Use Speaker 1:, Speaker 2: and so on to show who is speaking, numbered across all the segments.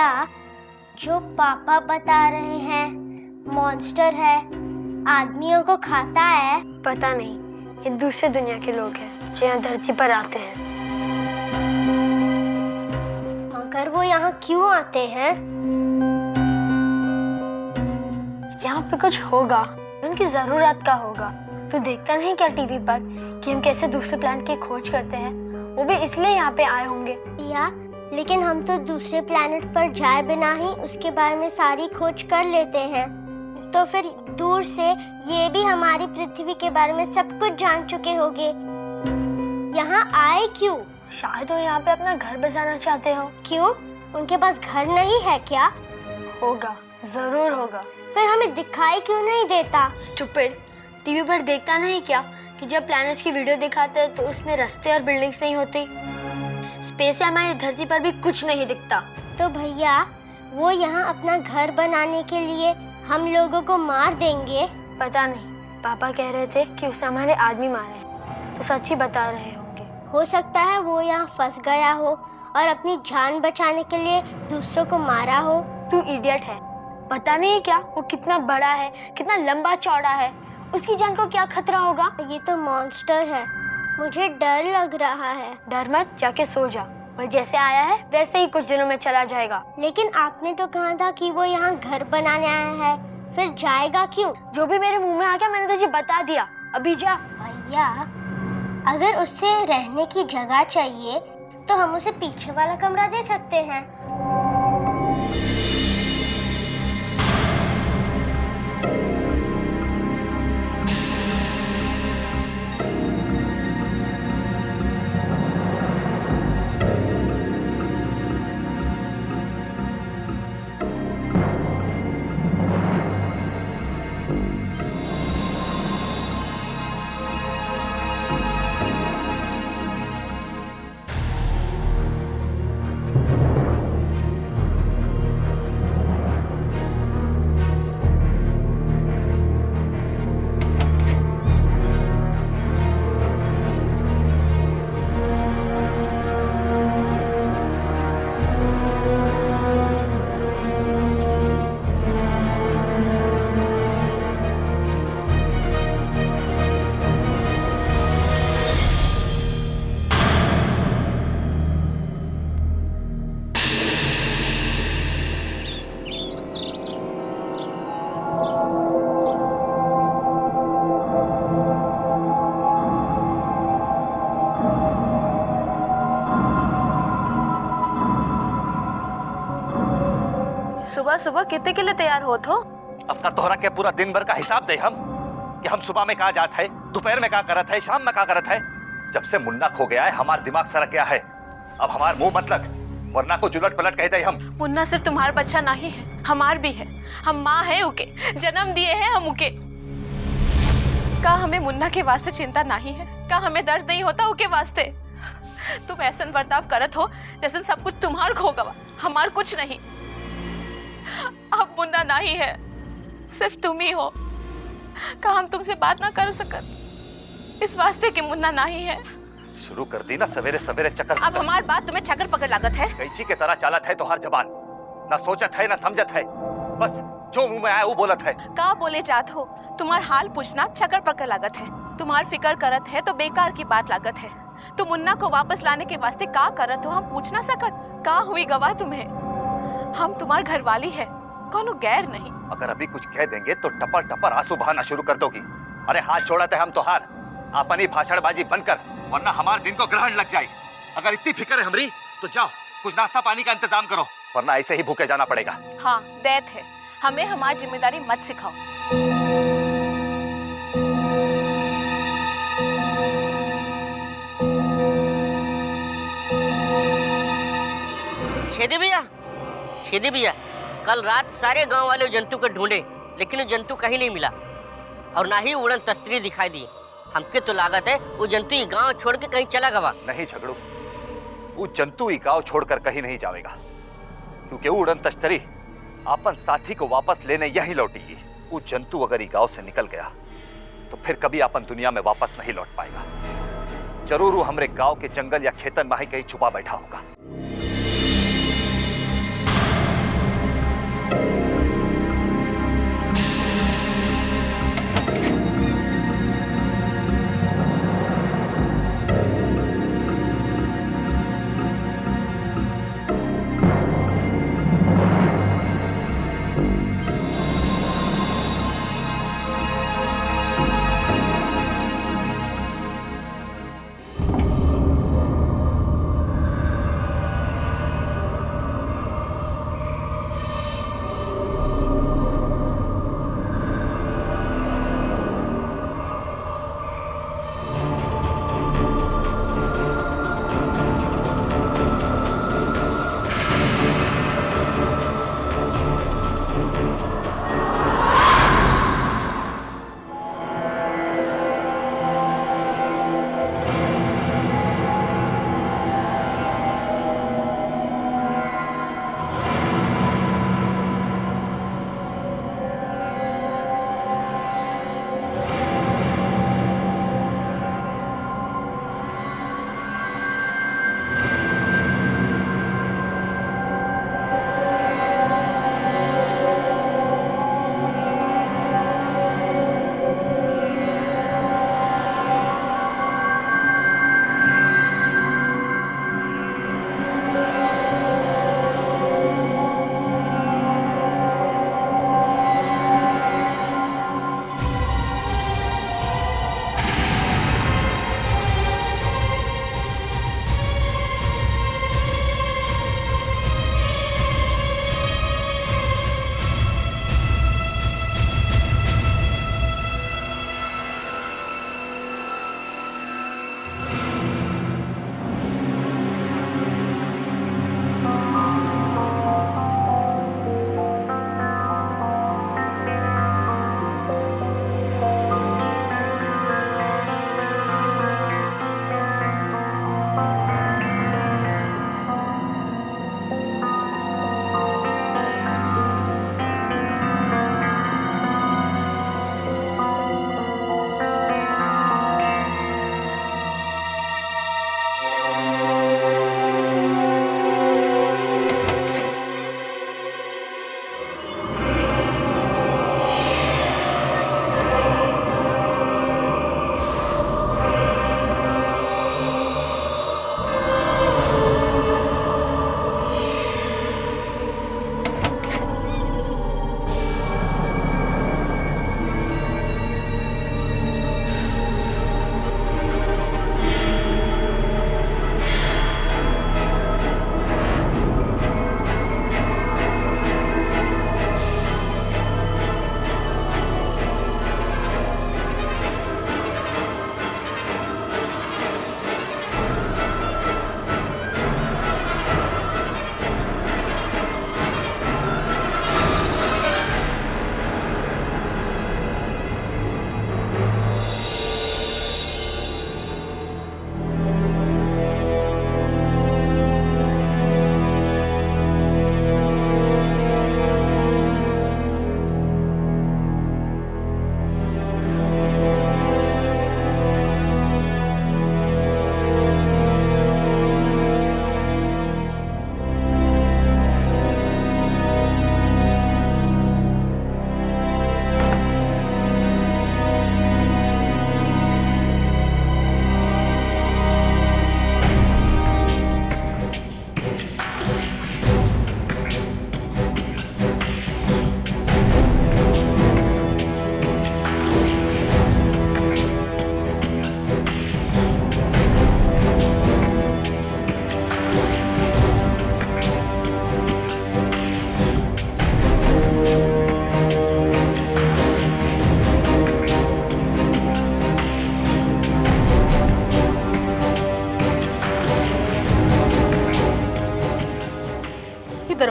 Speaker 1: भैया, जो पापा बता रहे हैं मॉन्स्टर है, आदमियों को खाता है।
Speaker 2: पता नहीं, ये दूसरे दुनिया के लोग हैं जो यहाँ धरती पर आते हैं।
Speaker 1: मगर वो यहाँ क्यों आते हैं?
Speaker 2: यहाँ पे कुछ होगा, उनकी जरूरत का होगा। तू देखता नहीं क्या टीवी पर कि हम कैसे दूसरे प्लैनेट की खोज करते हैं? वो भी इसलिए यहाँ पे आए होंगे।
Speaker 1: भैया, लेकिन हम तो दूसरे प्लैनेट पर जाए बिना ही उसके बारे में सारी खोज कर लेते हैं, तो फिर दूर से ये भी हमारी पृथ्वी के बारे में सब कुछ जान चुके होंगे। यहाँ आए क्यों?
Speaker 2: शायद वो यहाँ पे अपना घर बसाना चाहते हो।
Speaker 1: क्यों? उनके पास घर नहीं है क्या?
Speaker 2: होगा, जरूर होगा।
Speaker 1: फिर हमें दिखाई क्यों नहीं देता?
Speaker 2: स्टूपिड, टीवी पर देखता नहीं क्या कि जब प्लैनेट्स की वीडियो दिखाते हैं तो उसमें रास्ते और बिल्डिंग्स नहीं होती। स्पेस से हमारी धरती पर भी कुछ नहीं दिखता।
Speaker 1: तो भैया, वो यहाँ अपना घर बनाने के लिए हम लोगों को मार देंगे?
Speaker 2: पता नहीं, पापा कह रहे थे कि उसने हमारे आदमी मारे हैं, तो सच ही बता रहे होंगे।
Speaker 1: हो सकता है वो यहाँ फंस गया हो और अपनी जान बचाने के लिए दूसरों को मारा हो।
Speaker 2: तू इडियट है, पता नहीं क्या वो कितना बड़ा है, कितना लंबा चौड़ा है, उसकी जान को क्या खतरा होगा।
Speaker 1: ये तो मॉन्स्टर है, मुझे डर लग रहा है।
Speaker 2: डर मत, जाके सो जा। वो जैसे आया है वैसे ही कुछ दिनों में चला जाएगा।
Speaker 1: लेकिन आपने तो कहा था कि वो यहाँ घर बनाने आया है, फिर जाएगा क्यों?
Speaker 2: जो भी मेरे मुंह में आ गया मैंने तुझे बता दिया, अभी जा।
Speaker 1: भैया, अगर उससे रहने की जगह चाहिए तो हम उसे पीछे वाला कमरा दे सकते हैं।
Speaker 3: सुबह सुबह कितने के लिए तैयार हो तो?
Speaker 4: अब का तोहरा के पूरा दिन भर का हिसाब दे हम कि हम सुबह में कहाँ जात है, दोपहर में कहाँ करत है, शाम में कहाँ करत है। जब से मुन्ना खो गया है हमार दिमाग सरक गया है। अब हमार मुंह मत लग, वरना को उलट पलट कह दे हम।
Speaker 3: मुन्ना सिर्फ तुम्हारा बच्चा नहीं है, हमार भी है। हम माँ है उके, जन्म दिए हैं हम उके। का हमें मुन्ना के वास्ते चिंता नहीं है? का हमें दर्द नहीं होता उके वास्ते? तुम ऐसा बर्ताव करत हो जैसे सब कुछ तुम्हार खो गवा, हमार कुछ नहीं। अब मुन्ना नहीं है, सिर्फ तुम ही हो। का हम तुमसे बात ना कर सकत इस वास्ते कि मुन्ना नहीं है।
Speaker 4: शुरू कर दी ना सवेरे सवेरे चक्कर।
Speaker 3: अब हमारी बात तुम्हें चक्कर पकड़ लागत है।
Speaker 4: कैची के तरह चालत है तोहार जबान, ना सोचत है ना समझत है, बस जो मुंह में आया वो बोलत है।
Speaker 3: का बोले जात हो? तुम्हार हाल पूछना चक्कर पकड़ लागत है। तुम्हार फिकर करत है तो बेकार की बात लागत है। तुम मुन्ना को वापस लाने के वास्ते का करत हो हम पूछ ना सकत? का हुई गवाह तुम्हें? हम तुम्हार घर वाली है, कौनो गैर नहीं।
Speaker 4: अगर अभी कुछ कह देंगे तो टपर टपर आंसू बहाना शुरू कर दोगी। अरे हाथ छोड़ते हम तोहार, अपनी भाषणबाजी बंद कर, वरना हमारे दिन को ग्रहण लग जाए। अगर इतनी फिक्र है हमरी तो जाओ कुछ नाश्ता पानी का इंतजाम करो, वरना ऐसे ही भूखे जाना पड़ेगा।
Speaker 3: हाँ दैत है, हमें हमारी जिम्मेदारी मत सिखाओ।
Speaker 5: छेदी भैया, कल रात सारे गांव वाले जंतु को ढूंढे, लेकिन वो जंतु कहीं नहीं मिला और ना ही उड़न तस्त्री दिखाई दी। हमके तो लागत है वो जंतु ये गांव छोड़ के कहीं चला गवा।
Speaker 4: नहीं झगड़ू, वो जंतु ही गांव छोड़कर कहीं नहीं जाएगा, क्योंकि वो उड़न तस्तरी अपन साथी को वापस लेने यहीं लौटेगी। वो जंतु अगर ये गांव से निकल गया तो फिर कभी अपन दुनिया में वापस नहीं लौट पाएगा। जरूर वो हमारे गांव के जंगल या खेतन में ही कहीं छुपा बैठा होगा।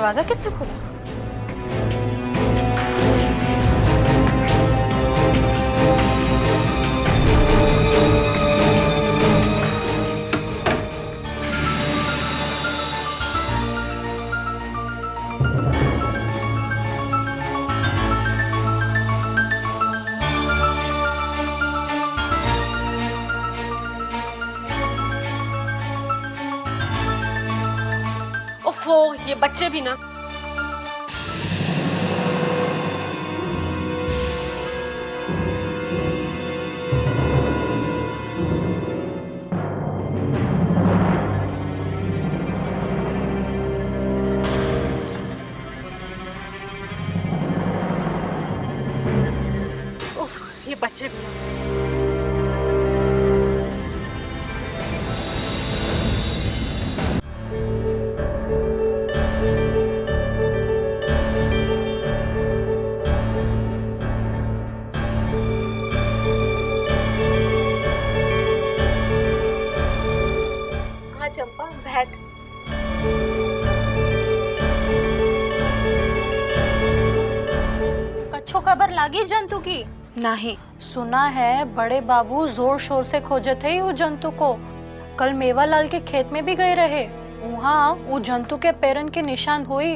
Speaker 3: दरवाजा किसने खोला? ओफो, ये बच्चे भी ना। उफ, ये बच्चे भी ना। चंपा बैठ।
Speaker 6: कच्छो खबर लागी जंतु की?
Speaker 3: नहीं।
Speaker 6: सुना है बड़े बाबू जोर शोर से खोजे थे वो जंतु को। कल मेवालाल के खेत में भी गए रहे। वहाँ वो जंतु के पैरन के निशान हुई।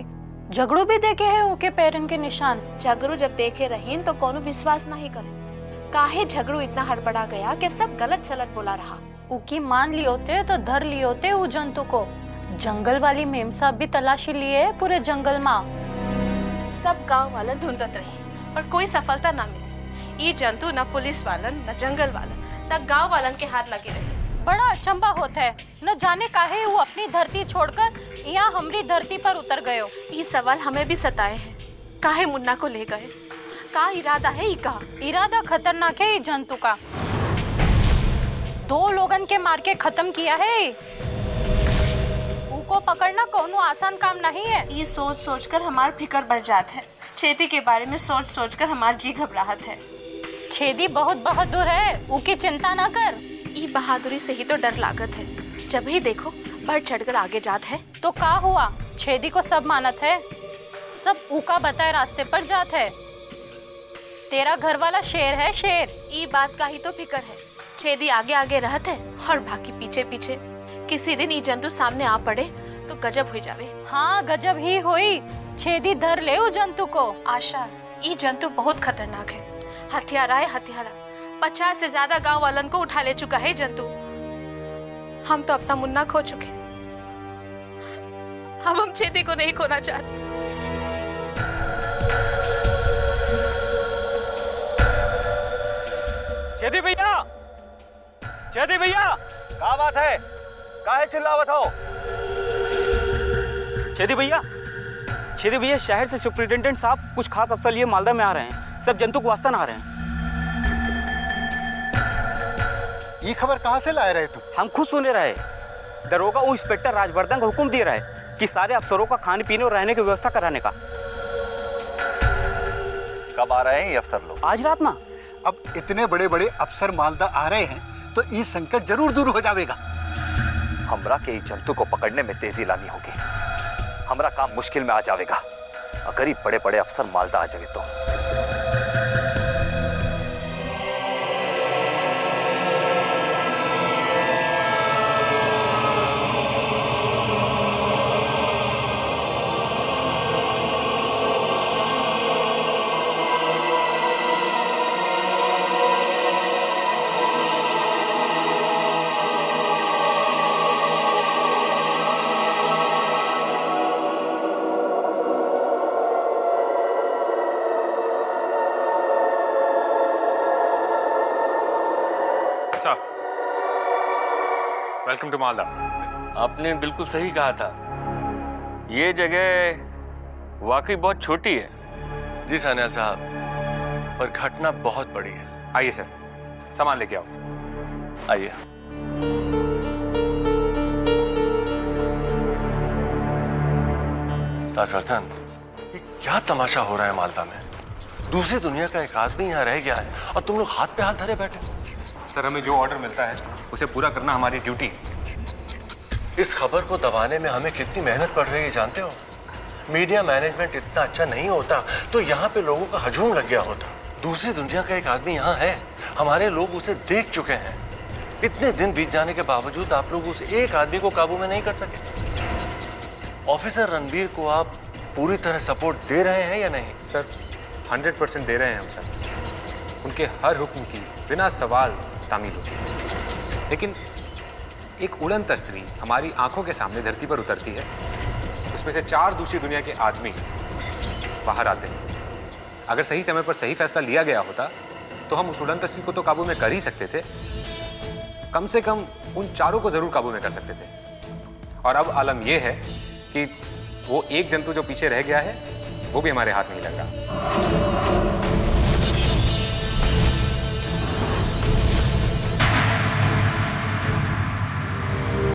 Speaker 6: झगड़ू भी देखे है उनके पैरन के निशान।
Speaker 3: झगड़ू जब देखे रहीन तो कोनो विश्वास नहीं करे। काहे झगड़ू इतना हड़बड़ा गया कि सब गलत सलत बोला रहा।
Speaker 6: उकी मान लिए होते तो धर लिए होते वो जंतु को। जंगल वाली मेम साहब भी तलाशी लिए पूरे जंगल में।
Speaker 3: सब गांव वाले ढूंढत रही पर कोई सफलता न मिली। ये जंतु न पुलिस वालन न जंगल वालन न गांव वालन के हाथ लगे रहे।
Speaker 6: बड़ा अचंबा होता है, न जाने काहे वो अपनी धरती छोड़कर यहाँ हमारी धरती पर उतर गयो।
Speaker 3: ये सवाल हमें भी सताए हैं। काहे मुन्ना को ले गए? का इरादा है?
Speaker 6: इरादा खतरनाक है ये जंतु का। 2 लोगन के मार के खत्म किया है। उको पकड़ना कोनो आसान काम नहीं है।
Speaker 3: ये सोच सोच कर हमार फिक्र बढ़ जात है। छेदी के बारे में सोच सोच कर हमार जी घबराहट है।
Speaker 6: छेदी बहुत बहादुर है, उकी चिंता ना कर।
Speaker 3: ये बहादुरी से ही तो डर लागत है। जब ही देखो बढ़ चढ़कर आगे जात है।
Speaker 6: तो का हुआ? छेदी को सब मानत है, सब उका बताए रास्ते पर जात है। तेरा घर वाला शेर है, शेर।
Speaker 3: ये बात का ही तो फिक्र है। छेदी आगे आगे रहत है और बाकी पीछे पीछे। किसी दिन ये जंतु सामने आ पड़े तो गजब हो जावे।
Speaker 6: हाँ, गजब ही हुई। छेदी धर ले उस जंतु को।
Speaker 3: आशा, ये जंतु बहुत खतरनाक है। हथियारा है, हथियारा। 50 से ज्यादा गांव वालन को उठा ले चुका है जंतु। हम तो अपना मुन्ना खो चुके। अब हम छेदी को नहीं खोना चाहते।
Speaker 7: छेदी भैया, छेदी भैया,
Speaker 4: क्या बात है? काहे चिल्लावत हो?
Speaker 7: छेदी भैया, छेदी भैया, शहर से सुपरिटेंडेंट साहब कुछ खास अफसर लिए मालदा में आ रहे हैं। सब जंतु को वास्ता आ रहे हैं।
Speaker 8: ये खबर कहाँ से लाए रहे तुम?
Speaker 7: हम खुद सुने रहे। दरोगा वो इंस्पेक्टर राजवर्धन को हुक्म दे रहा है कि सारे अफसरों का खाने पीने और रहने की व्यवस्था कराने का।
Speaker 4: कब आ रहे हैं ये अफसर लोग?
Speaker 7: आज रात में।
Speaker 8: अब इतने बड़े बड़े अफसर मालदा आ रहे हैं तो ये संकट जरूर दूर हो जाएगा।
Speaker 4: हमरा के जंतु को पकड़ने में तेजी लानी होगी। हमरा काम मुश्किल में आ जाएगा अगर ये बड़े बड़े अफसर मालदा आ जाए तो।
Speaker 9: Welcome to Malda. आपने बिल्कुल सही कहा था, ये जगह वाकई बहुत छोटी है।
Speaker 10: जी सान्याल साहब, पर घटना बहुत बड़ी है।
Speaker 7: आइए सर, सामान लेके आओ।
Speaker 10: आइए। राजवर्धन, ये क्या तमाशा हो रहा है मालदा में? दूसरी दुनिया का एक आदमी यहाँ रह गया है और तुम लोग हाथ पे हाथ धरे बैठे।
Speaker 9: सर, हमें जो ऑर्डर मिलता है उसे पूरा करना हमारी ड्यूटी है।
Speaker 10: इस खबर को दबाने में हमें कितनी मेहनत पड़ रही है जानते हो? मीडिया मैनेजमेंट इतना अच्छा नहीं होता तो यहाँ पे लोगों का हजूम लग गया होता। दूसरी दुनिया का एक आदमी यहाँ है, हमारे लोग उसे देख चुके हैं। इतने दिन बीत जाने के बावजूद आप लोग उस एक आदमी को काबू में नहीं कर सके। ऑफिसर रणबीर को आप पूरी तरह सपोर्ट दे रहे हैं या नहीं?
Speaker 11: सर 100% दे रहे हैं हम सर। उनके हर हुक्म की बिना सवाल तामील होती है। लेकिन एक उड़न तस्त्री हमारी आंखों के सामने धरती पर उतरती है, उसमें से 4 दूसरी दुनिया के आदमी बाहर आते हैं। अगर सही समय पर सही फैसला लिया गया होता तो हम उस उड़न तस्त्री को तो काबू में कर ही सकते थे, कम से कम उन 4 को जरूर काबू में कर सकते थे। और अब आलम यह है कि वो एक जंतु जो पीछे रह गया है वो भी हमारे हाथ नहीं लग रहा।